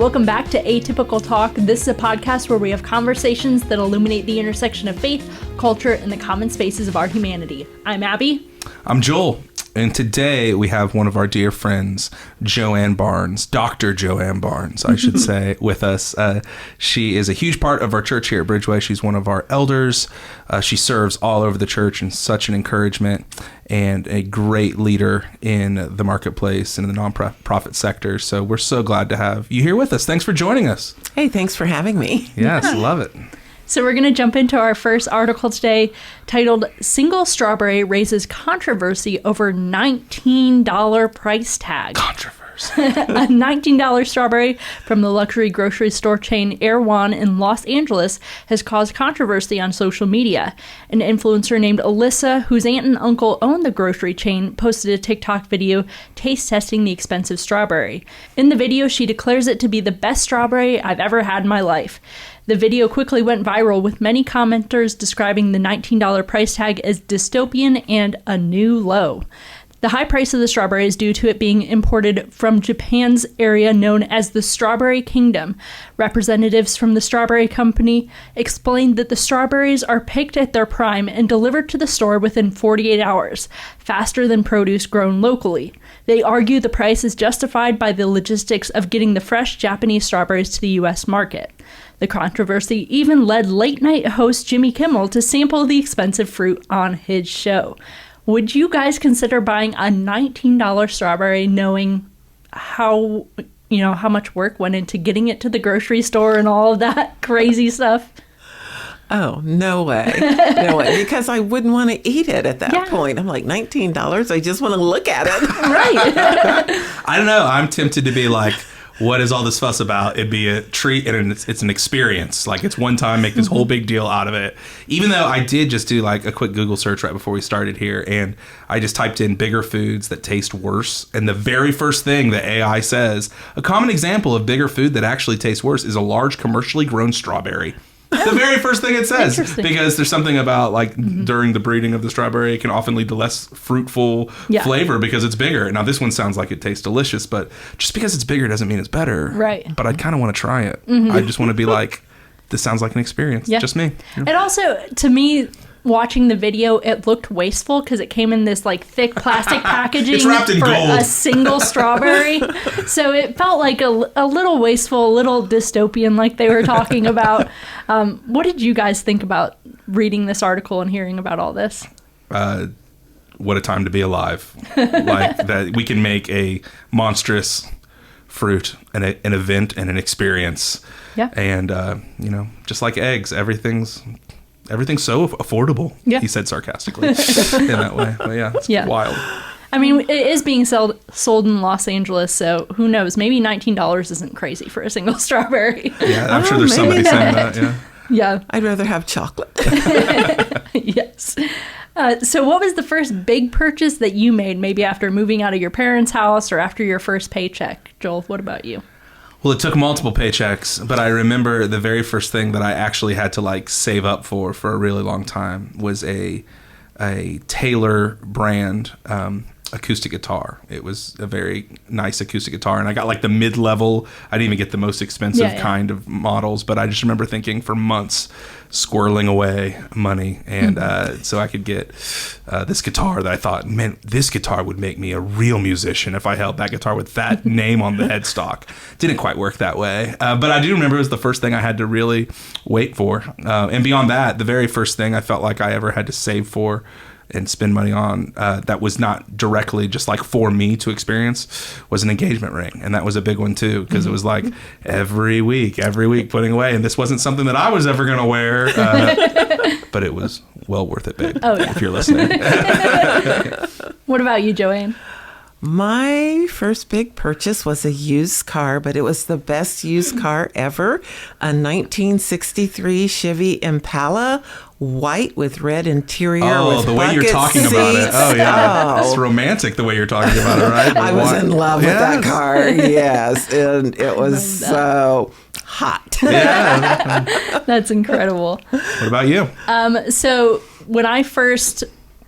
welcome back to Atypical Talk. This is a podcast where we have conversations that illuminate the intersection of faith, culture, and the common spaces of our humanity. I'm Abby. I'm Joel. And today we have one of our dear friends, Joanne Barnes, Dr. Joanne Barnes, I should say, with us. She is a huge part of our church here at Bridgeway. She's one of our elders. She serves all over the church and such an encouragement and a great leader in the marketplace and in the nonprofit sector. So we're so glad to have you here with us. Thanks for joining us. Hey, thanks for having me. Yes, love it. So we're going to jump into our first article today titled, Single Strawberry Raises Controversy Over $19 Price Tag. Controversy. A $19 strawberry from the luxury grocery store chain Erewhon in Los Angeles has caused controversy on social media. An influencer named Alyssa, whose aunt and uncle own the grocery chain, posted a TikTok video taste testing the expensive strawberry. In the video, she declares it to be the best strawberry I've ever had in my life. The video quickly went viral, with many commenters describing the $19 price tag as dystopian and a new low. The high price of the strawberry is due to it being imported from Japan's area known as the Strawberry Kingdom. Representatives from the Strawberry Company explained that the strawberries are picked at their prime and delivered to the store within 48 hours, faster than produce grown locally. They argue the price is justified by the logistics of getting the fresh Japanese strawberries to the U.S. market. The controversy even led late-night host Jimmy Kimmel to sample the expensive fruit on his show. Would you guys consider buying a $19 strawberry knowing how much work went into getting it to the grocery store and all of that crazy stuff? Oh, no way. No way. Because I wouldn't want to eat it at that point. I'm like, $19? I just want to look at it. Right. I don't know. I'm tempted to be like, what is all this fuss about? It'd be a treat and it's an experience. Like, it's one time, make this whole big deal out of it. Even though I did just do like a quick Google search right before we started here, and I just typed in bigger foods that taste worse. And the very first thing that AI says, a common example of bigger food that actually tastes worse is a large commercially grown strawberry. The very first thing it says, because there's something about like during the breeding of the strawberry, it can often lead to less fruitful flavor because it's bigger. Now, this one sounds like it tastes delicious, but just because it's bigger doesn't mean it's better. Right. But I kind of want to try it. I just want to be like, this sounds like an experience. Yeah. Just me. And also, to me, watching the video, it looked wasteful because it came in this like thick plastic packaging it's wrapped in for gold. A single strawberry. So it felt like a little wasteful, a little dystopian, like they were talking about. What did you guys think about reading this article and hearing about all this? What a time to be alive. Like that we can make a monstrous fruit and an event and an experience. Yeah. And, just like eggs, everything's so affordable, he said sarcastically in that way. But it's wild. I mean, it is being sold in Los Angeles, so who knows? Maybe $19 isn't crazy for a single strawberry. Yeah, I'm sure there's somebody saying that, Yeah. I'd rather have chocolate. Yes. So what was the first big purchase that you made, maybe after moving out of your parents' house or after your first paycheck? Joel, what about you? Well, it took multiple paychecks, but I remember the very first thing that I actually had to like save up for a really long time was a Taylor brand acoustic guitar. It was a very nice acoustic guitar, and I got like the mid-level. I didn't even get the most expensive kind of models, but I just remember thinking for months squirreling away money, and so I could get this guitar that I thought, man, this guitar would make me a real musician if I held that guitar with that name on the headstock. Didn't quite work that way, but I do remember it was the first thing I had to really wait for, and beyond that, the very first thing I felt like I ever had to save for and spend money on that was not directly just like for me to experience was an engagement ring. And that was a big one too, because it was like every week putting away. And this wasn't something that I was ever going to wear, but it was well worth it, babe, if you're listening. What about you, Joanne? My first big purchase was a used car, but it was the best used car ever. A 1963 Chevy Impala, white with red interior. Oh, with the way you're talking seats. about it. Oh, yeah. It's romantic the way you're talking about it, right? I was in love with that car, yes. And it was so hot. Yeah. That's incredible. What about you? So when I first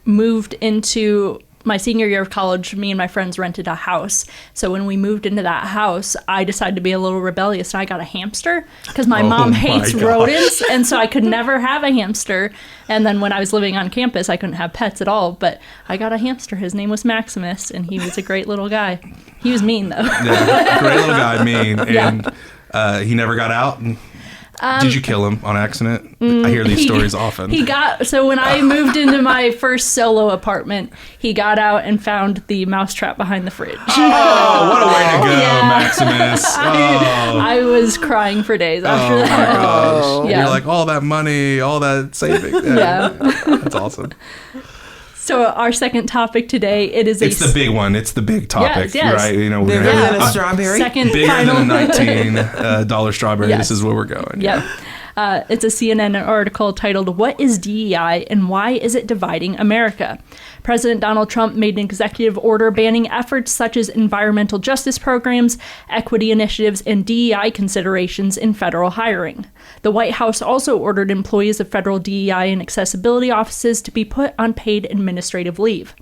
moved into my senior year of college, me and my friends rented a house. So when we moved into that house, I decided to be a little rebellious, and I got a hamster because my mom hates rodents, and so I could never have a hamster. And then when I was living on campus, I couldn't have pets at all, but I got a hamster. His name was Maximus, and he was a great little guy. He was mean, though. Yeah, great little guy, mean. And he never got out. Did you kill him on accident? I hear these stories often. So when I moved into my first solo apartment, he got out and found the mousetrap behind the fridge. Oh, what a way to go, Maximus. I was crying for days after that. Oh, my gosh. Yeah. You're like, all that money, all that saving. Yeah. That's awesome. So our second topic today, it's the big one. It's the big topic, yes. right? You know, Bigger than a strawberry. Second bigger final. than a $19 strawberry. Yes. This is where we're going. Yep. It's a CNN article titled, "What is DEI and why is it dividing America?" President Donald Trump made an executive order banning efforts such as environmental justice programs, equity initiatives, and DEI considerations in federal hiring. The White House also ordered employees of federal DEI and accessibility offices to be put on paid administrative leave.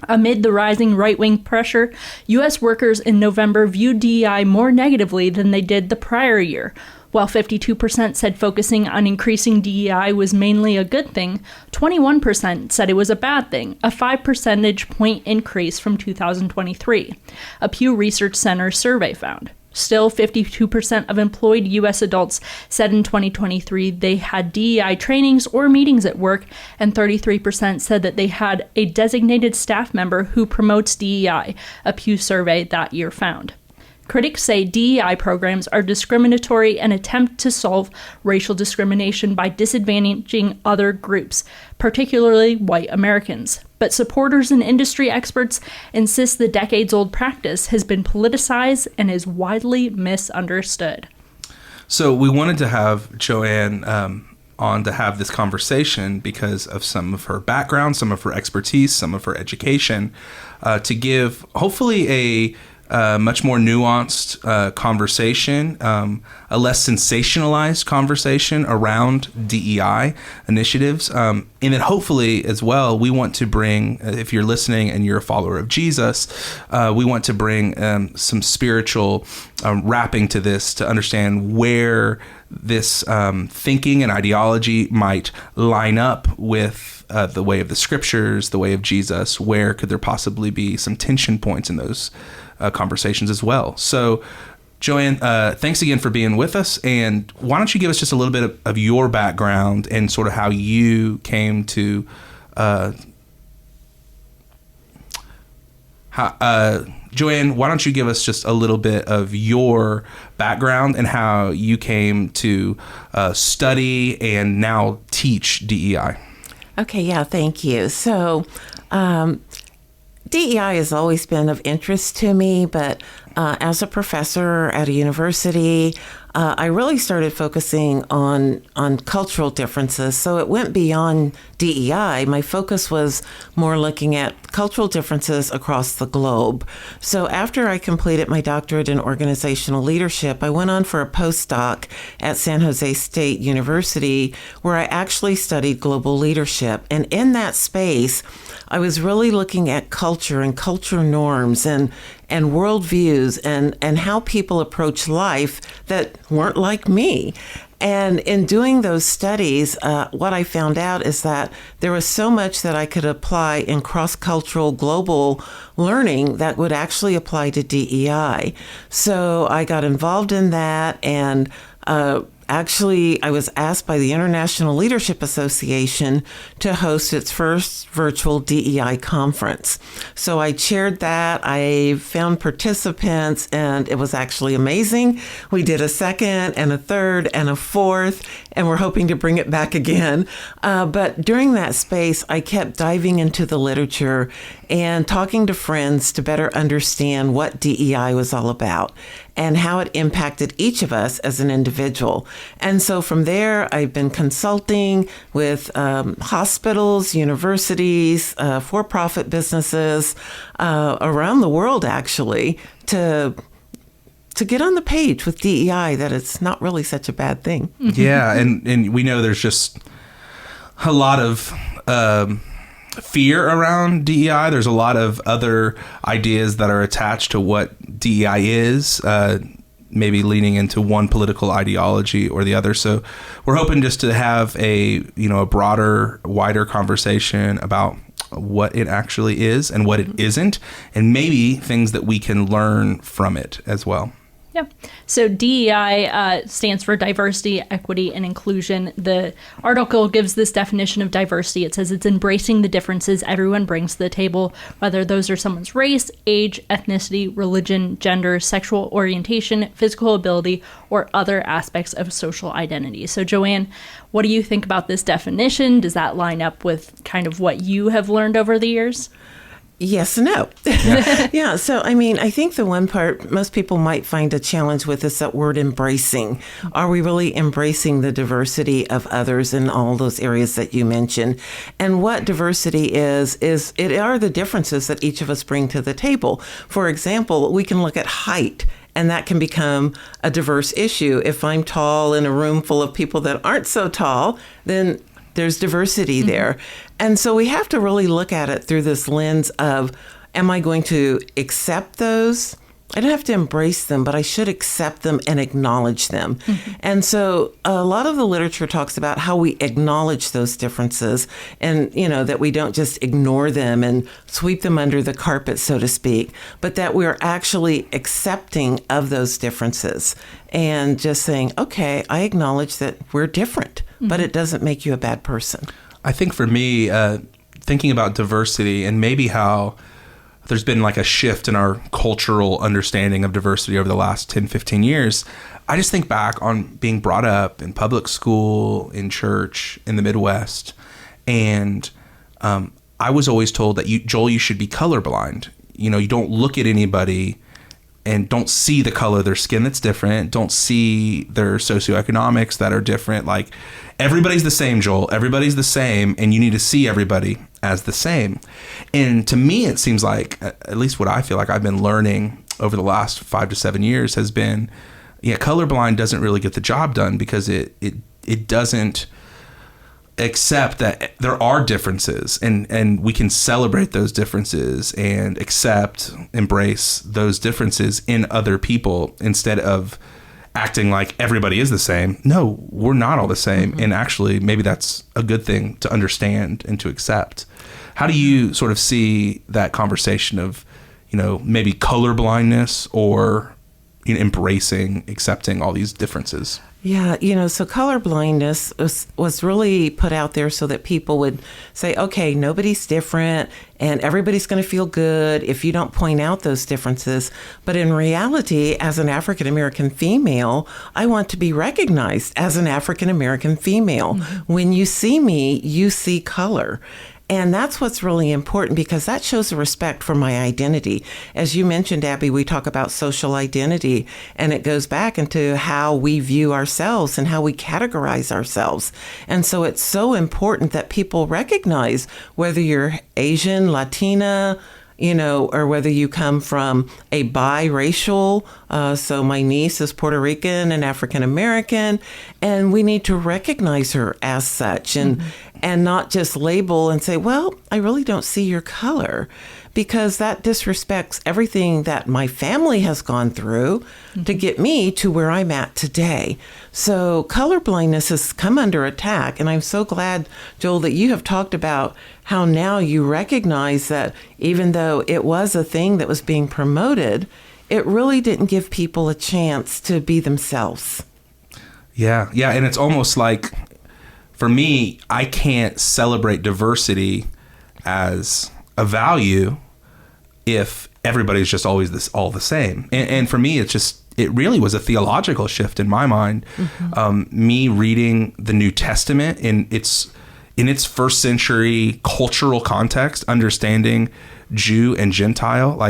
Amid the rising right-wing pressure, U.S. workers in November viewed DEI more negatively than they did the prior year. While 52% said focusing on increasing DEI was mainly a good thing, 21% said it was a bad thing, a 5 percentage point increase from 2023, a Pew Research Center survey found. Still, 52% of employed U.S. adults said in 2023 they had DEI trainings or meetings at work, and 33% said that they had a designated staff member who promotes DEI, a Pew survey that year found. Critics say DEI programs are discriminatory and attempt to solve racial discrimination by disadvantaging other groups, particularly white Americans. But supporters and industry experts insist the decades-old practice has been politicized and is widely misunderstood. So we wanted to have Joanne on to have this conversation because of some of her background, some of her expertise, some of her education, to give hopefully a much more nuanced conversation, a less sensationalized conversation around DEI initiatives. And then hopefully as well, we want to bring, if you're listening and you're a follower of Jesus, we want to bring some spiritual wrapping to this to understand where this thinking and ideology might line up with the way of the scriptures, the way of Jesus. Where could there possibly be some tension points in those conversations as well? So, Joanne, thanks again for being with us. And why don't you give us just a little bit of your background and sort of how you came to Joanne, why don't you give us just a little bit of your background and how you came to study and now teach DEI? Okay, yeah, thank you. So, DEI has always been of interest to me, but as a professor at a university, I really started focusing on cultural differences. So it went beyond DEI. My focus was more looking at cultural differences across the globe. So after I completed my doctorate in organizational leadership, I went on for a postdoc at San Jose State University, where I actually studied global leadership. And in that space, I was really looking at culture and culture norms and worldviews and how people approach life that weren't like me. And in doing those studies, what I found out is that there was so much that I could apply in cross-cultural global learning that would actually apply to DEI. So I got involved in that, and actually, I was asked by the International Leadership Association to host its first virtual DEI conference. So I chaired that. I found participants, and it was actually amazing. We did a second and a third and a fourth, and we're hoping to bring it back again. But during that space, I kept diving into the literature and talking to friends to better understand what DEI was all about and how it impacted each of us as an individual. And so from there, I've been consulting with hospitals, universities, for-profit businesses around the world, actually, to get on the page with DEI, that it's not really such a bad thing. Yeah, and we know there's just a lot of fear around DEI. There's a lot of other ideas that are attached to what DEI is, maybe leaning into one political ideology or the other. So we're hoping just to have a broader, wider conversation about what it actually is and what it isn't, and maybe things that we can learn from it as well. Yeah. So DEI stands for diversity, equity, and inclusion. The article gives this definition of diversity. It says it's embracing the differences everyone brings to the table, whether those are someone's race, age, ethnicity, religion, gender, sexual orientation, physical ability, or other aspects of social identity. So Joanne, what do you think about this definition? Does that line up with kind of what you have learned over the years? Yes and no. Yeah. So, I mean, I think the one part most people might find a challenge with is that word embracing. Are we really embracing the diversity of others in all those areas that you mentioned? And what diversity is it are the differences that each of us bring to the table. For example, we can look at height, and that can become a diverse issue. If I'm tall in a room full of people that aren't so tall, then there's diversity there. And so we have to really look at it through this lens of, am I going to accept those? I don't have to embrace them, but I should accept them and acknowledge them. And so a lot of the literature talks about how we acknowledge those differences and, that we don't just ignore them and sweep them under the carpet, so to speak, but that we're actually accepting of those differences and just saying, okay, I acknowledge that we're different, but it doesn't make you a bad person. I think for me, thinking about diversity and maybe how there's been like a shift in our cultural understanding of diversity over the last 10, 15 years. I just think back on being brought up in public school, in church, in the Midwest. And I was always told that, you should be colorblind. You don't look at anybody and don't see the color of their skin that's different. Don't see their socioeconomics that are different. Like, everybody's the same, Joel. Everybody's the same, and you need to see everybody as the same. And to me, it seems like, at least what I feel like I've been learning over the last 5 to 7 years has been, colorblind doesn't really get the job done because it doesn't accept that there are differences, and we can celebrate those differences and embrace those differences in other people instead of acting like everybody is the same. No, we're not all the same. And actually, maybe that's a good thing to understand and to accept. How do you sort of see that conversation of, maybe colorblindness or embracing, accepting all these differences? Yeah, so color blindness was really put out there so that people would say, okay, nobody's different and everybody's going to feel good if you don't point out those differences. But in reality, as an African American female, I want to be recognized as an African American female. When you see me, you see color. And that's what's really important because that shows a respect for my identity. As you mentioned, Abby, we talk about social identity, and it goes back into how we view ourselves and how we categorize ourselves. And so it's so important that people recognize whether you're Asian, Latina, or whether you come from a biracial, so my niece is Puerto Rican and African American, and we need to recognize her as such and not just label and say, well, I really don't see your color, because that disrespects everything that my family has gone through to get me to where I'm at today. So colorblindness has come under attack, and I'm so glad, Joel, that you have talked about how now you recognize that even though it was a thing that was being promoted, it really didn't give people a chance to be themselves. Yeah, and it's almost like, for me, I can't celebrate diversity as a value if everybody's just always all the same. And for me, it really was a theological shift in my mind. Me reading the New Testament in its first century cultural context, understanding Jew and Gentile.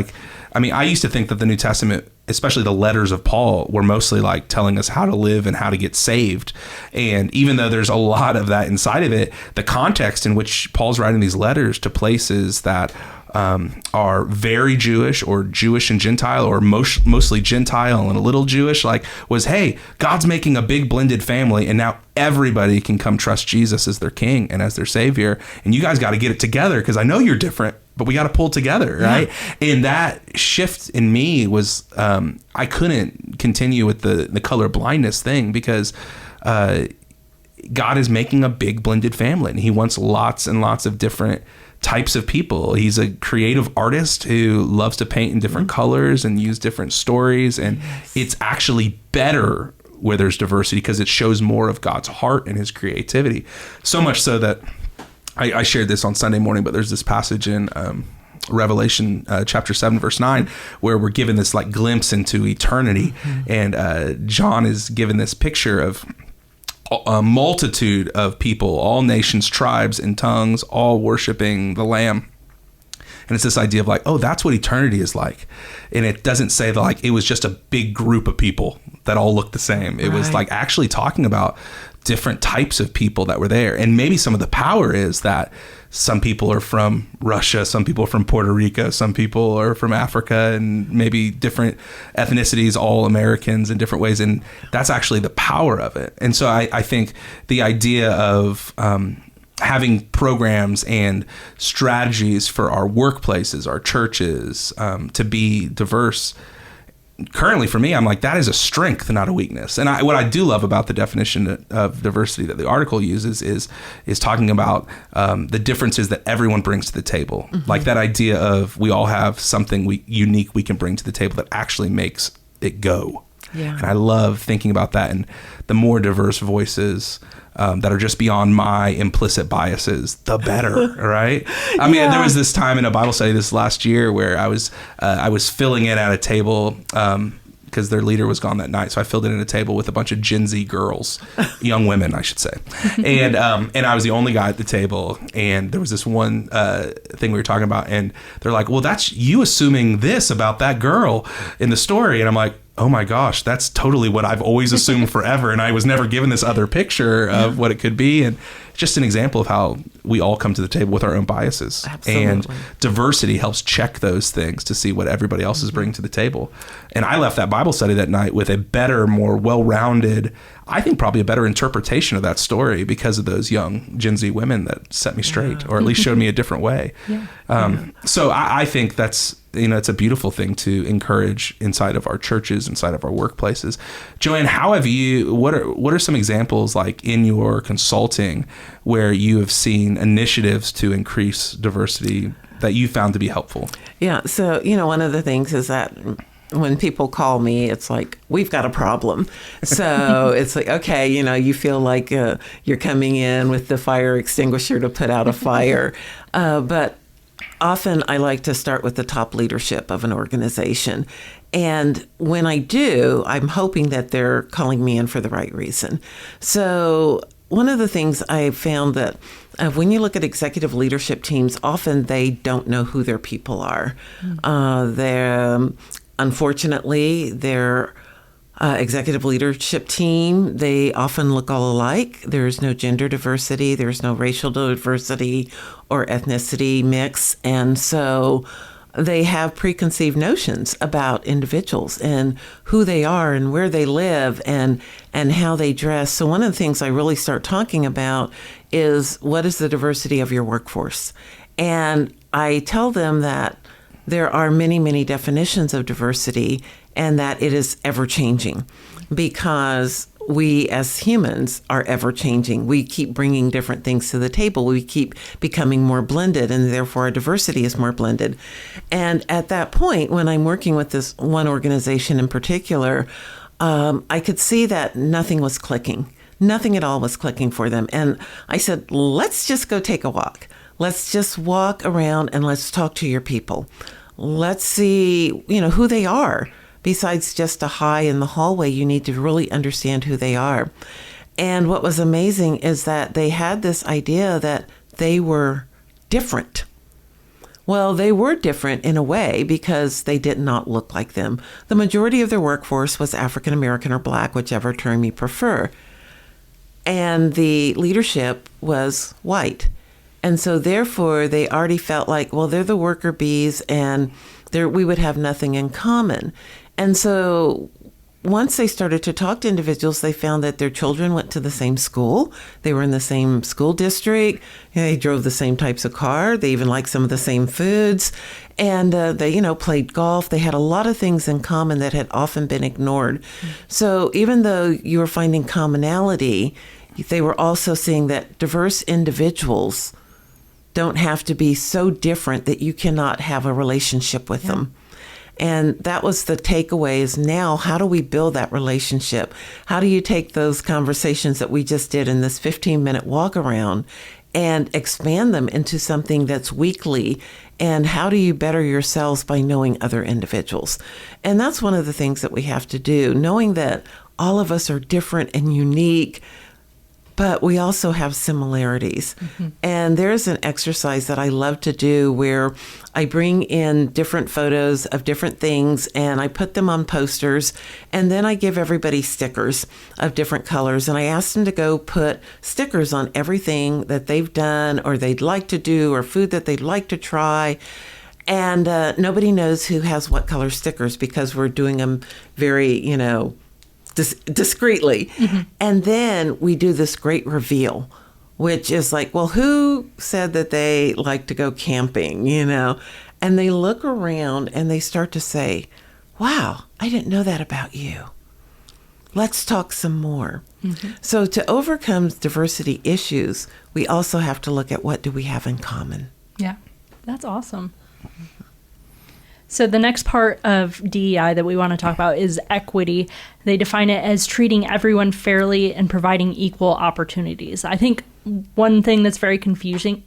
I used to think that the New Testament, especially the letters of Paul, were mostly like telling us how to live and how to get saved. And even though there's a lot of that inside of it, the context in which Paul's writing these letters to places that are very Jewish or Jewish and Gentile or mostly Gentile and a little Jewish, like was, hey, God's making a big blended family and now everybody can come trust Jesus as their king and as their savior. And you guys got to get it together because I know you're different, but we got to pull together, right? Yeah. And that shift in me was, I couldn't continue with the color blindness thing because God is making a big blended family and he wants lots and lots of different types of people. He's a creative artist who loves to paint in different colors and use different stories. And it's actually better where there's diversity because it shows more of God's heart and his creativity. So much so that I shared this on Sunday morning, but there's this passage in Revelation chapter 7, verse 9, where we're given this like glimpse into eternity. And John is given this picture of a multitude of people, all nations, tribes, and tongues, all worshiping the Lamb. And it's this idea of like, oh, that's what eternity is like. And it doesn't say that like it was just a big group of people that all looked the same. It was like actually talking about different types of people that were there. And maybe some of the power is that some people are from Russia, some people are from Puerto Rico, some people are from Africa, and maybe different ethnicities, all Americans in different ways. And that's actually the power of it. And so I think the idea of having programs and strategies for our workplaces, our churches, to be diverse, currently for me, I'm like, that is a strength, not a weakness. And what I do love about the definition of diversity that the article uses is talking about the differences that everyone brings to the table. Like that idea of we all have something unique we can bring to the table that actually makes it go. Yeah. And I love thinking about that. And the more diverse voices that are just beyond my implicit biases, the better, right? I mean, there was this time in a Bible study this last year where I was filling in at a table because their leader was gone that night. So I filled in at a table with a bunch of Gen Z girls, young women, I should say. And I was the only guy at the table. And there was this one thing we were talking about. And they're like, well, that's you assuming this about that girl in the story. And I'm like, oh my gosh, that's totally what I've always assumed forever. And I was never given this other picture of what it could be. And just an example of how we all come to the table with our own biases. Absolutely. And diversity helps check those things to see what everybody else is bringing to the table. And I left that Bible study that night with a better, more well-rounded, I think probably a better interpretation of that story because of those young Gen Z women that set me straight, or at least showed me a different way. So I think that's, it's a beautiful thing to encourage inside of our churches, inside of our workplaces. Joanne, what are some examples like in your consulting where you have seen initiatives to increase diversity that you found to be helpful? Yeah. So, one of the things is that when people call me, it's like, we've got a problem. So it's like, okay, you feel like you're coming in with the fire extinguisher to put out a fire. But often I like to start with the top leadership of an organization. And when I do, I'm hoping that they're calling me in for the right reason. So one of the things I found that when you look at executive leadership teams, often they don't know who their people are. Unfortunately, their executive leadership team, they often look all alike. There's no gender diversity. There's no racial diversity or ethnicity mix. And so they have preconceived notions about individuals and who they are and where they live and how they dress. So one of the things I really start talking about is what is the diversity of your workforce? And I tell them that there are many, many definitions of diversity and that it is ever changing because we as humans are ever changing. We keep bringing different things to the table. We keep becoming more blended and therefore our diversity is more blended. And at that point, when I'm working with this one organization in particular, I could see that nothing was clicking. Nothing at all was clicking for them. And I said, let's just go take a walk. Let's just walk around and let's talk to your people. Let's see, who they are. Besides just a hi in the hallway, you need to really understand who they are. And what was amazing is that they had this idea that they were different. Well, they were different in a way because they did not look like them. The majority of their workforce was African American or Black, whichever term you prefer. And the leadership was white. And so therefore, they already felt like, well, they're the worker bees and we would have nothing in common. And so once they started to talk to individuals, they found that their children went to the same school. They were in the same school district. They drove the same types of car. They even liked some of the same foods. And they, played golf. They had a lot of things in common that had often been ignored. So even though you were finding commonality, they were also seeing that diverse individuals don't have to be so different that you cannot have a relationship with them. And that was the takeaway is now, how do we build that relationship? How do you take those conversations that we just did in this 15-minute walk around and expand them into something that's weekly? And how do you better yourselves by knowing other individuals? And that's one of the things that we have to do, knowing that all of us are different and unique, but we also have similarities. And there's an exercise that I love to do where I bring in different photos of different things and I put them on posters, and then I give everybody stickers of different colors, and I ask them to go put stickers on everything that they've done or they'd like to do or food that they'd like to try. And nobody knows who has what color stickers because we're doing them very, discreetly. And then we do this great reveal, which is like, well, who said that they like to go camping, And they look around and they start to say, wow, I didn't know that about you. Let's talk some more. So to overcome diversity issues, we also have to look at what do we have in common. Yeah, that's awesome. So the next part of DEI that we want to talk about is equity. They define it as treating everyone fairly and providing equal opportunities. I think one thing that's very confusing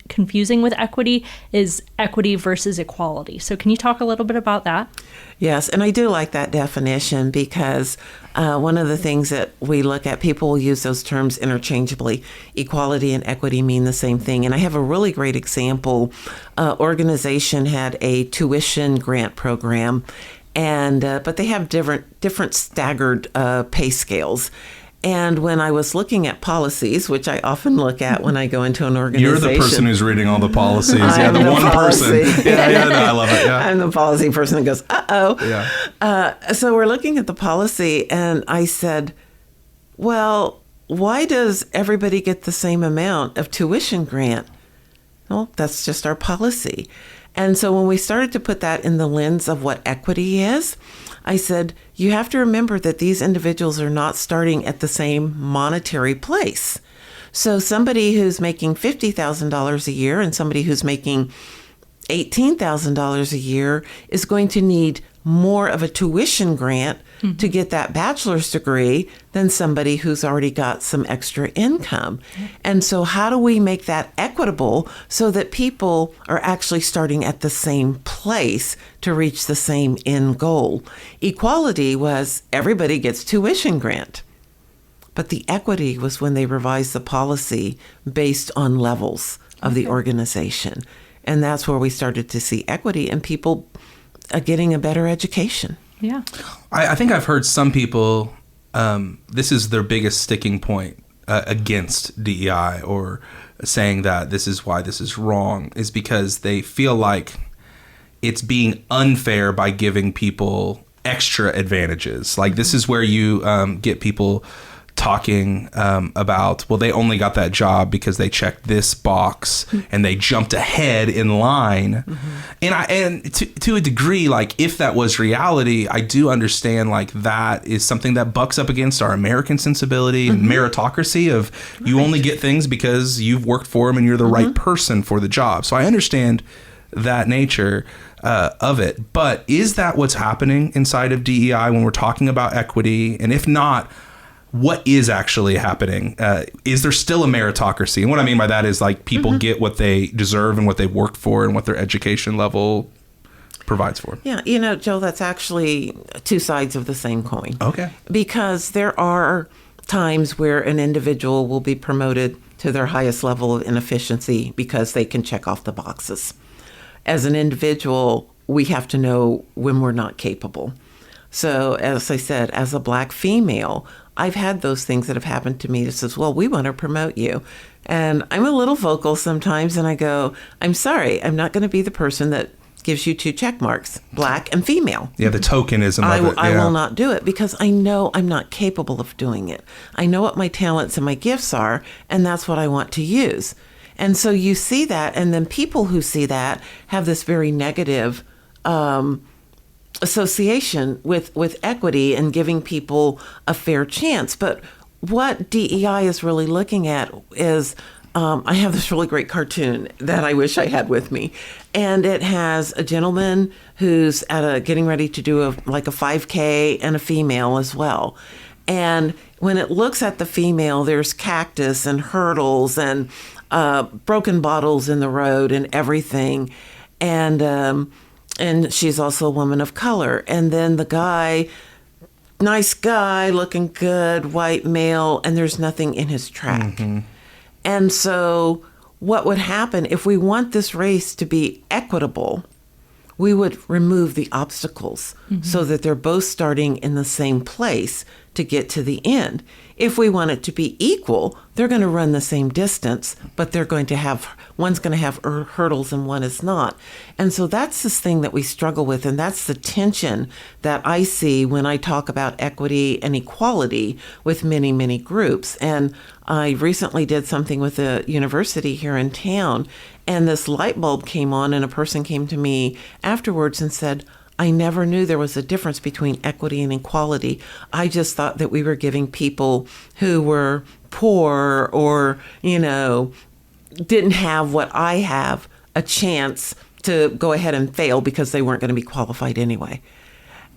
with equity is equity versus equality. So can you talk a little bit about that? Yes, and I do like that definition because one of the things that we look at, people will use those terms interchangeably. Equality and equity mean the same thing. And I have a really great example. Organization had a tuition grant program, and but they have different staggered pay scales. And when I was looking at policies, which I often look at when I go into an organization. You're the person who's reading all the policies. I'm the one policy. person. Yeah, no, I love it. Yeah. I'm the policy person that goes, uh-oh. Yeah. So we're looking at the policy, and I said, well, why does everybody get the same amount of tuition grant? Well, that's just our policy. And so when we started to put that in the lens of what equity is, I said, you have to remember that these individuals are not starting at the same monetary place. So somebody who's making $50,000 a year and somebody who's making $18,000 a year is going to need more of a tuition grant to get that bachelor's degree than somebody who's already got some extra income. And so how do we make that equitable so that people are actually starting at the same place to reach the same end goal? Equality was everybody gets tuition grant. But the equity was when they revised the policy based on levels of the organization. And that's where we started to see equity and people getting a better education. Yeah. I think I've heard some people, this is their biggest sticking point against DEI or saying that this is why this is wrong, is because they feel like it's being unfair by giving people extra advantages. Like this is where you get people talking about, well, they only got that job because they checked this box and they jumped ahead in line. And to a degree, like if that was reality, I do understand like that is something that bucks up against our American sensibility and meritocracy of you only get things because you've worked for them and you're the right person for the job. So I understand that nature of it. But is that what's happening inside of DEI when we're talking about equity? And if not, what is actually happening? Is there still a meritocracy? And what I mean by that is like people get what they deserve and what they've worked for and what their education level provides for. Yeah, Joe, that's actually two sides of the same coin. Okay. Because there are times where an individual will be promoted to their highest level of inefficiency because they can check off the boxes. As an individual, we have to know when we're not capable. So as I said, as a Black female, I've had those things that have happened to me that says, well, we want to promote you. And I'm a little vocal sometimes, and I go, I'm sorry, I'm not going to be the person that gives you 2 check marks, black and female. Yeah, the tokenism of it. I will not do it because I know I'm not capable of doing it. I know what my talents and my gifts are, and that's what I want to use. And so you see that, and then people who see that have this very negative association with equity and giving people a fair chance. But what DEI is really looking at is, I have this really great cartoon that I wish I had with me, and it has a gentleman who's getting ready to do a 5K and a female as well. And when it looks at the female, there's cactus and hurdles and broken bottles in the road and everything, and she's also a woman of color. And then the guy, nice guy, looking good, white male, and there's nothing in his track. Mm-hmm. And so what would happen if we want this race to be equitable, we would remove the obstacles so that they're both starting in the same place to get to the end. If we want it to be equal, they're going to run the same distance, but they're going to have, one's going to have hurdles and one is not. And so that's this thing that we struggle with, and that's the tension that I see when I talk about equity and equality with many, many groups. And I recently did something with a university here in town, and this light bulb came on, and a person came to me afterwards and said, I never knew there was a difference between equity and equality. I just thought that we were giving people who were poor or, didn't have what I have a chance to go ahead and fail because they weren't going to be qualified anyway.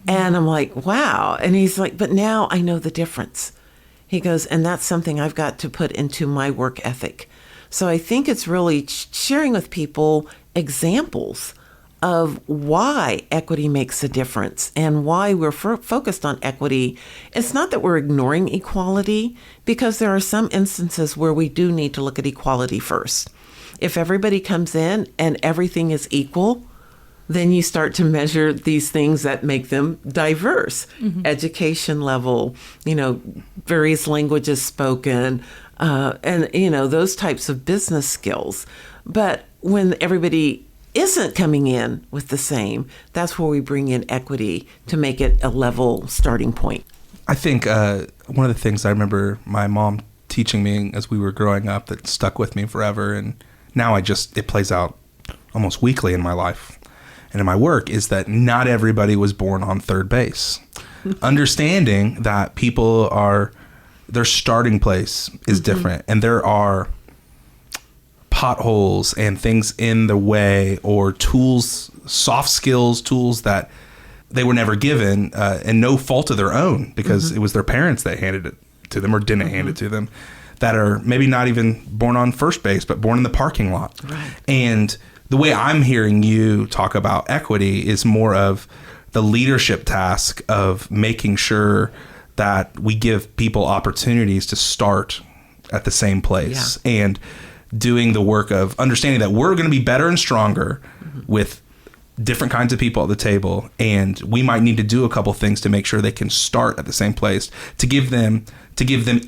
And I'm like, wow. And he's like, but now I know the difference. He goes, and that's something I've got to put into my work ethic. So I think it's really sharing with people examples of why equity makes a difference and why we're focused on equity. It's not that we're ignoring equality, because there are some instances where we do need to look at equality first. If everybody comes in and everything is equal, then you start to measure these things that make them diverse. Education level, various languages spoken, and those types of business skills. But when everybody isn't coming in with the same, that's where we bring in equity to make it a level starting point. I think one of the things I remember my mom teaching me as we were growing up that stuck with me forever, and now it plays out almost weekly in my life and in my work, is that not everybody was born on third base. Understanding that their starting place is different, and there are potholes and things in the way, or tools, soft skills, tools that they were never given, and no fault of their own, because it was their parents that handed it to them or didn't hand it to them, that are maybe not even born on first base, but born in the parking lot. Right. And the way I'm hearing you talk about equity is more of the leadership task of making sure that we give people opportunities to start at the same place, and doing the work of understanding that we're going to be better and stronger with different kinds of people at the table, and we might need to do a couple things to make sure they can start at the same place, to give them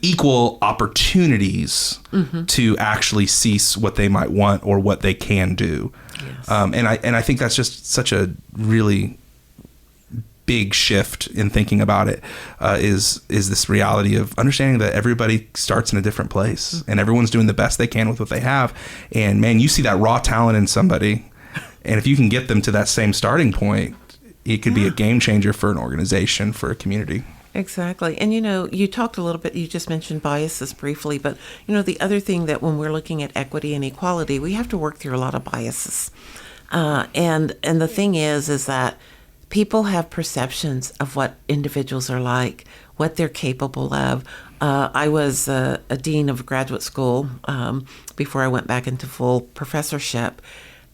equal opportunities to actually seize what they might want or what they can do. Yes. And I think that's just such a really big shift in thinking about it, is this reality of understanding that everybody starts in a different place and everyone's doing the best they can with what they have. And man, you see that raw talent in somebody, and if you can get them to that same starting point, it could be a game changer for an organization, for a community. Exactly. And, you talked a little bit, you just mentioned biases briefly, but, the other thing that when we're looking at equity and equality, we have to work through a lot of biases. And the thing is that people have perceptions of what individuals are like, what they're capable of. I was a dean of graduate school before I went back into full professorship,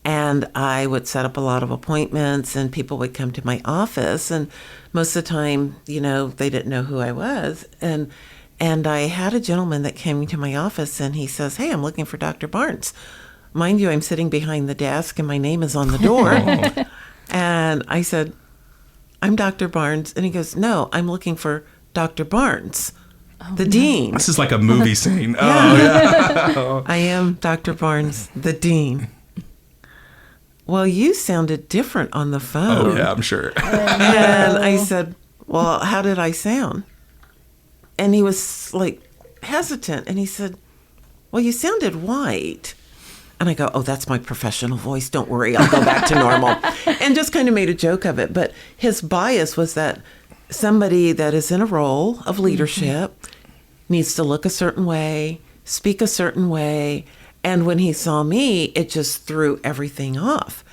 and I would set up a lot of appointments, and people would come to my office, and most of the time, they didn't know who I was. And I had a gentleman that came to my office, and he says, "Hey, I'm looking for Dr. Barnes." Mind you, I'm sitting behind the desk, and my name is on the door. And I said, "I'm Dr. Barnes." And he goes, "No, I'm looking for Dr. Barnes." the dean. This is like a movie scene. Oh, yeah. I am Dr. Barnes, the dean. Well, you sounded different on the phone. Oh, yeah, I'm sure. And I said, well, how did I sound? And he was like hesitant. And he said, well, you sounded white. And I go, oh, that's my professional voice. Don't worry, I'll go back to normal. And just kind of made a joke of it. But his bias was that somebody that is in a role of leadership needs to look a certain way, speak a certain way. And when he saw me, it just threw everything off.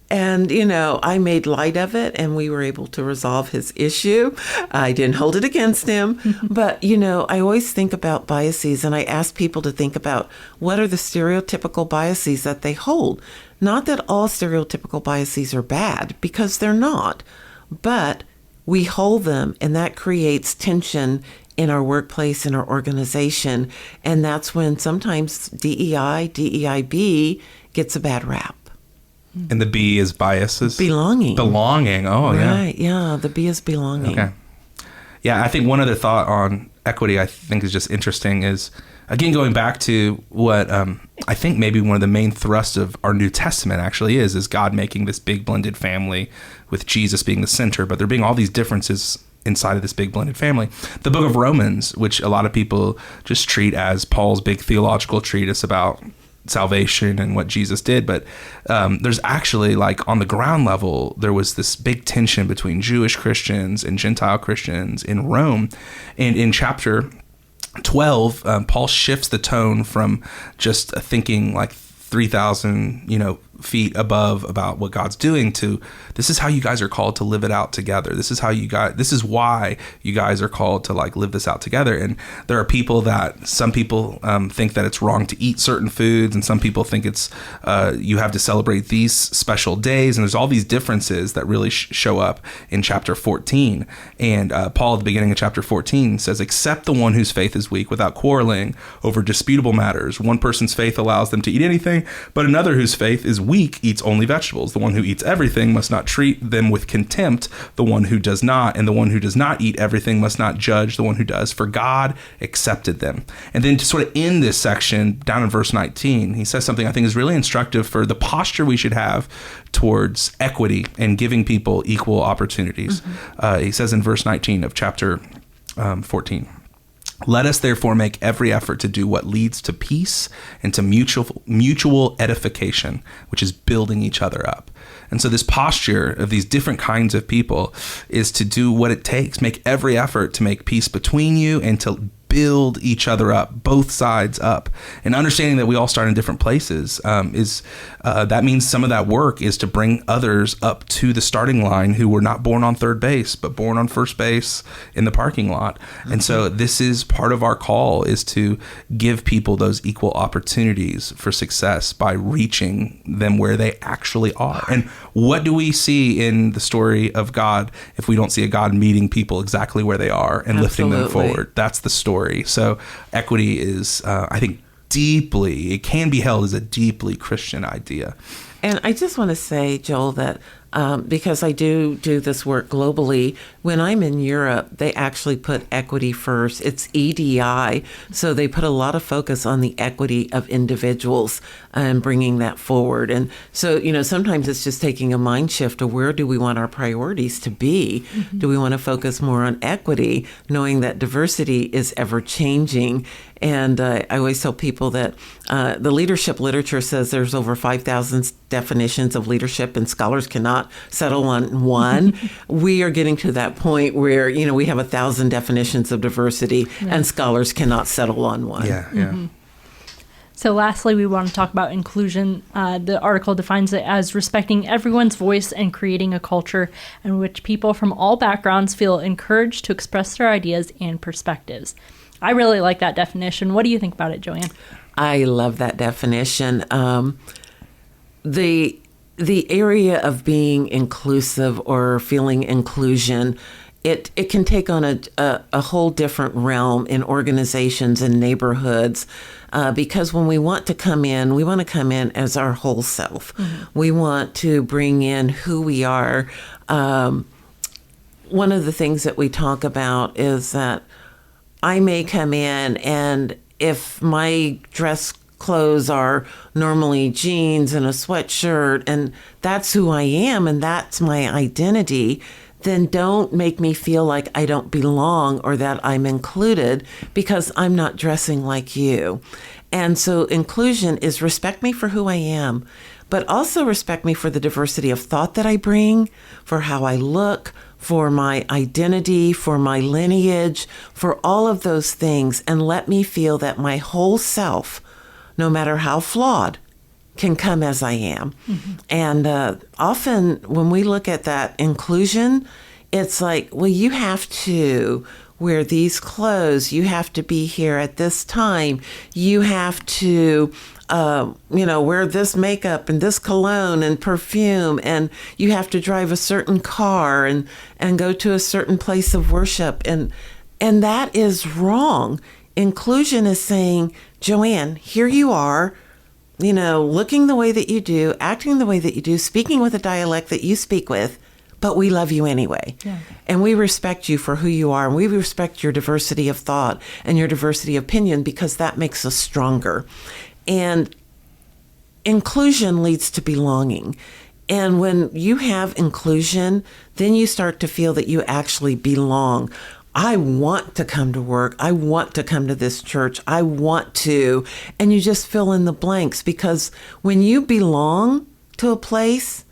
And, I made light of it, and we were able to resolve his issue. I didn't hold it against him. But, I always think about biases, and I ask people to think about what are the stereotypical biases that they hold. Not that all stereotypical biases are bad, because they're not. But we hold them, and that creates tension in our workplace, in our organization. And that's when sometimes DEI, DEIB gets a bad rap. And the B is biases? Belonging. Belonging. Oh, yeah. Right, yeah. The B is belonging. Okay. Yeah, I think one other thought on equity I think is just interesting is, again, going back to what I think maybe one of the main thrusts of our New Testament actually is God making this big blended family with Jesus being the center, but there being all these differences inside of this big blended family. The book of Romans, which a lot of people just treat as Paul's big theological treatise about salvation and what Jesus did, but there's actually, like, on the ground level, there was this big tension between Jewish Christians and Gentile Christians in Rome. And in chapter 12, Paul shifts the tone from just thinking like 3,000, feet above about what God's doing to, this is how you guys are called to live it out together. This is why you guys are called to like live this out together. And there are some people think that it's wrong to eat certain foods, and some people think it's you have to celebrate these special days. And there's all these differences that really show up in chapter 14. And Paul at the beginning of chapter 14 says, "Accept the one whose faith is weak without quarreling over disputable matters. One person's faith allows them to eat anything, but another whose faith is weak eats only vegetables. The one who eats everything must not treat them with contempt, the one who does not, and the one who does not eat everything must not judge the one who does, for God accepted them." And then to sort of end this section down in verse 19, he says something I think is really instructive for the posture we should have towards equity and giving people equal opportunities. He says in verse 19 of chapter 14, "Let us therefore make every effort to do what leads to peace and to mutual edification," which is building each other up. And so this posture of these different kinds of people is to do what it takes, make every effort to make peace between you and to build each other up, both sides up. And understanding that we all start in different places that means some of that work is to bring others up to the starting line who were not born on third base, but born on first base in the parking lot. And so this is part of our call, is to give people those equal opportunities for success by reaching them where they actually are. And what do we see in the story of God if we don't see a God meeting people exactly where they are and lifting them forward? That's the story. So equity is, I think, it can be held as a deeply Christian idea. And I just want to say, Joel, that because I do this work globally, when I'm in Europe, they actually put equity first. It's EDI. So they put a lot of focus on the equity of individuals and bringing that forward. And so, sometimes it's just taking a mind shift of where do we want our priorities to be? Do we want to focus more on equity, knowing that diversity is ever changing? And I always tell people that the leadership literature says there's over 5,000 definitions of leadership, and scholars cannot settle on one. We are getting to that point where, we have 1,000 definitions of diversity, and scholars cannot settle on one. Yeah. So lastly, we want to talk about inclusion. The article defines it as respecting everyone's voice and creating a culture in which people from all backgrounds feel encouraged to express their ideas and perspectives. I really like that definition. What do you think about it, Joanne? I love that definition. The area of being inclusive or feeling inclusion, it can take on a whole different realm in organizations and neighborhoods, because when we want to come in as our whole self. We want to bring in who we are. One of the things that we talk about is that I may come in, and if my dress clothes are normally jeans and a sweatshirt, and that's who I am and that's my identity, then don't make me feel like I don't belong or that I'm included because I'm not dressing like you. And so inclusion is respect me for who I am, but also respect me for the diversity of thought that I bring, for how I look, for my identity, for my lineage, for all of those things, and let me feel that my whole self, no matter how flawed, can come as I am. Mm-hmm. And often when we look at that inclusion, it's like, well, you have to wear these clothes. You have to be here at this time. You have to, wear this makeup and this cologne and perfume. And you have to drive a certain car and go to a certain place of worship. And that is wrong. Inclusion is saying, Joanne, here you are, looking the way that you do, acting the way that you do, speaking with a dialect that you speak with, but we love you anyway. Yeah. And we respect you for who you are. And we respect your diversity of thought and your diversity of opinion because that makes us stronger. And inclusion leads to belonging. And when you have inclusion, then you start to feel that you actually belong. I want to come to work. I want to come to this church. I want to. And you just fill in the blanks because when you belong to a place,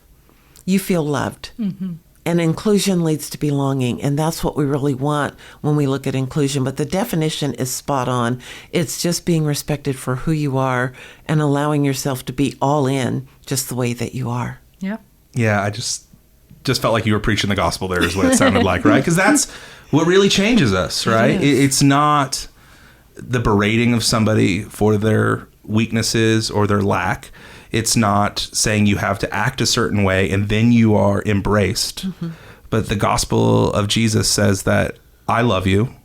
you feel loved. Mm-hmm. And inclusion leads to belonging. And that's what we really want when we look at inclusion. But the definition is spot on. It's just being respected for who you are and allowing yourself to be all in just the way that you are. Yeah. Yeah, I just felt like you were preaching the gospel there is what it sounded like, right? Because that's what really changes us, right? It's not the berating of somebody for their weaknesses or their lack. It's not saying you have to act a certain way and then you are embraced. Mm-hmm. But the gospel of Jesus says that I love you.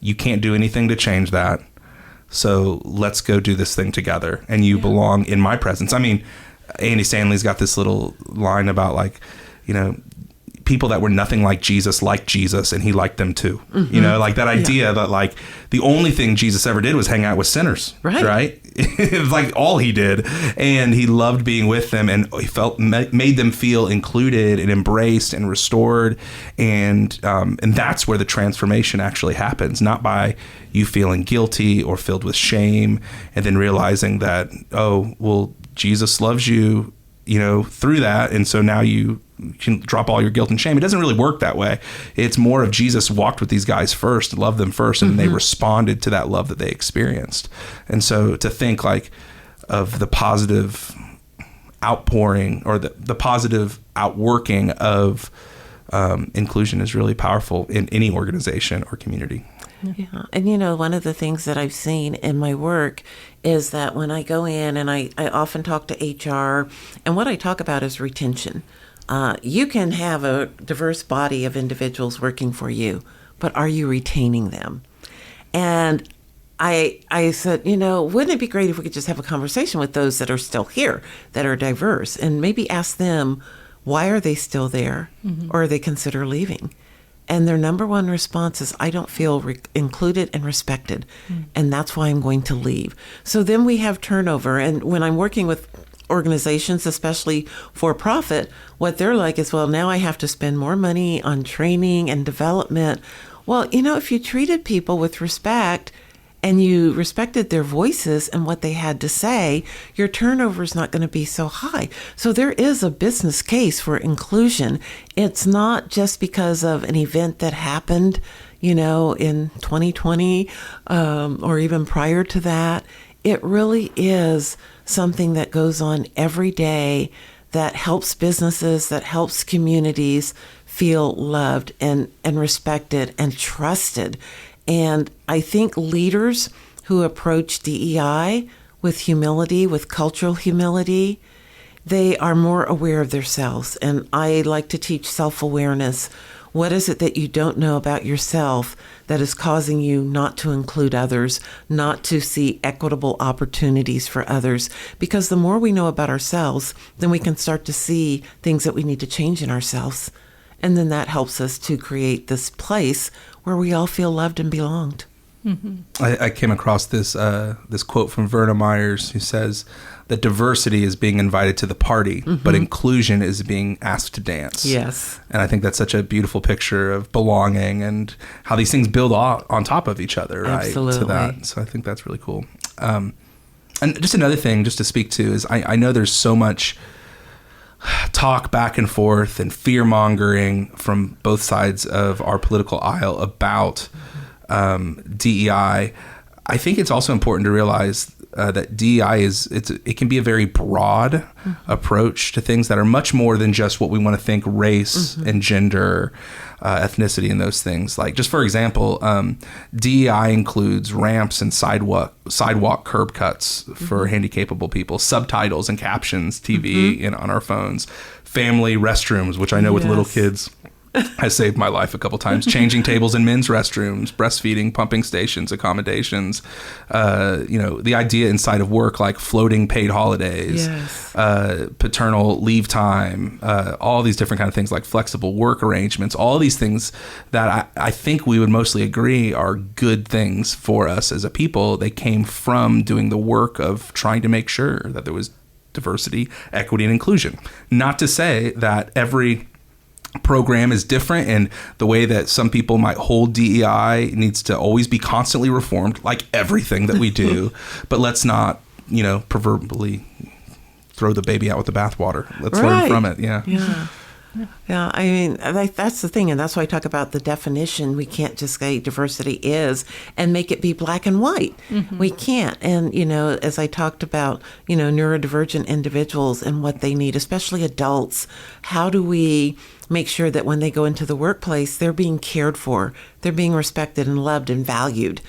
You can't do anything to change that. So let's go do this thing together. And you belong in my presence. I mean, Andy Stanley's got this little line about people that were nothing like Jesus liked Jesus and he liked them too. Mm-hmm. Like that idea that like the only thing Jesus ever did was hang out with sinners, right? It was like all he did. And he loved being with them and he made them feel included and embraced and restored. And that's where the transformation actually happens, not by you feeling guilty or filled with shame and then realizing that, oh, well, Jesus loves you, through that. And so now you can drop all your guilt and shame. It doesn't really work that way. It's more of Jesus walked with these guys first, loved them first, and they responded to that love that they experienced. And so to think like of the positive outpouring or the positive outworking of inclusion is really powerful in any organization or community. Yeah. And one of the things that I've seen in my work is that when I go in and I often talk to HR, and what I talk about is retention. You can have a diverse body of individuals working for you, but are you retaining them? And I said, wouldn't it be great if we could just have a conversation with those that are still here, that are diverse, and maybe ask them, why are they still there? Mm-hmm. Or are they consider leaving? And their number one response is, I don't feel included and respected. And that's why I'm going to leave. So then we have turnover. And when I'm working with organizations, especially for profit, what they're like is, well, now I have to spend more money on training and development. Well, if you treated people with respect and you respected their voices and what they had to say, your turnover is not going to be so high. So there is a business case for inclusion. It's not just because of an event that happened, in 2020 or even prior to that. It really is something that goes on every day that helps businesses, that helps communities feel loved and respected and trusted. And I think leaders who approach DEI with humility, with cultural humility, they are more aware of themselves. And I like to teach self-awareness. What is it that you don't know about yourself that is causing you not to include others, not to see equitable opportunities for others? Because the more we know about ourselves, then we can start to see things that we need to change in ourselves. And then that helps us to create this place where we all feel loved and belonged. I came across this this quote from Verna Myers, who says that diversity is being invited to the party, but inclusion is being asked to dance. Yes. And I think that's such a beautiful picture of belonging and how these things build on top of each other, right? Absolutely. To that. So I think that's really cool. And just another thing just to speak to is I know there's so much talk back and forth and fear-mongering from both sides of our political aisle about DEI. I think it's also important to realize that DEI it can be a very broad approach to things that are much more than just what we want to think race and gender, ethnicity, and those things. Like, just for example, DEI includes ramps and sidewalk curb cuts for handicapable people, subtitles and captions, TV on our phones, family restrooms, which I know with little kids has saved my life a couple times. Changing tables in men's restrooms, breastfeeding, pumping stations, accommodations. The idea inside of work, like floating paid holidays, paternal leave time, all these different kind of things, like flexible work arrangements. All these things that I think we would mostly agree are good things for us as a people. They came from doing the work of trying to make sure that there was diversity, equity, and inclusion. Not to say that every program is different, and the way that some people might hold DEI needs to always be constantly reformed, like everything that we do. But let's not, proverbially throw the baby out with the bathwater. Let's learn from it. Yeah, I mean, that's the thing, and that's why I talk about the definition. We can't just say diversity is and make it be black and white. We can't. And, as I talked about, neurodivergent individuals and what they need, especially adults, how do we make sure that when they go into the workplace, they're being cared for, they're being respected and loved and valued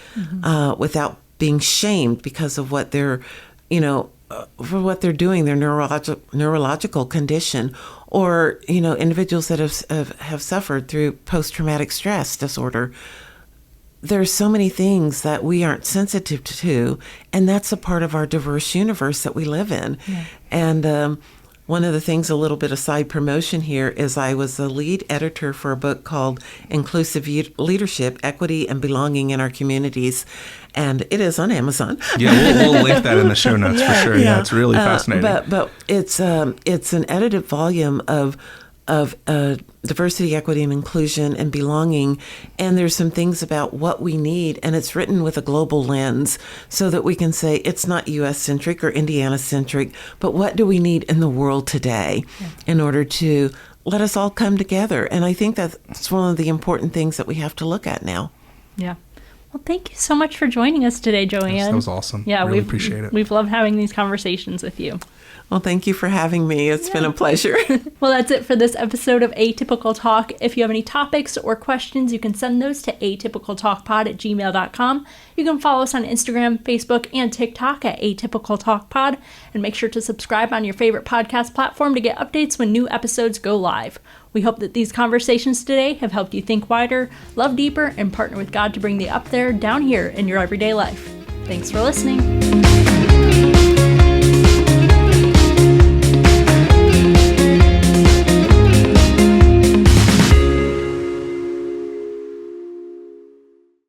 without being shamed because of what they're, for what they're doing, their neurological condition, or individuals that have suffered through post-traumatic stress disorder. There's so many things that we aren't sensitive to, and that's a part of our diverse universe that we live in. And one of the things, a little bit of side promotion here, is I was the lead editor for a book called Inclusive Leadership, Equity, and Belonging in Our Communities. And it is on Amazon. Yeah, we'll link that in the show notes for sure. Yeah, it's really fascinating. But it's an edited volume of diversity, equity, and inclusion and belonging. And there's some things about what we need, and it's written with a global lens so that we can say it's not U.S.-centric or Indiana-centric, but what do we need in the world today in order to let us all come together? And I think that's one of the important things that we have to look at now. Yeah. Well, thank you so much for joining us today, Joanne. That was awesome. Yeah, really appreciate it. We've loved having these conversations with you. Well, thank you for having me. It's been a pleasure. Well, that's it for this episode of Atypical Talk. If you have any topics or questions, you can send those to atypicaltalkpod@gmail.com. You can follow us on Instagram, Facebook, and TikTok at Atypical Talk Pod. And make sure to subscribe on your favorite podcast platform to get updates when new episodes go live. We hope that these conversations today have helped you think wider, love deeper, and partner with God to bring the up there down here in your everyday life. Thanks for listening.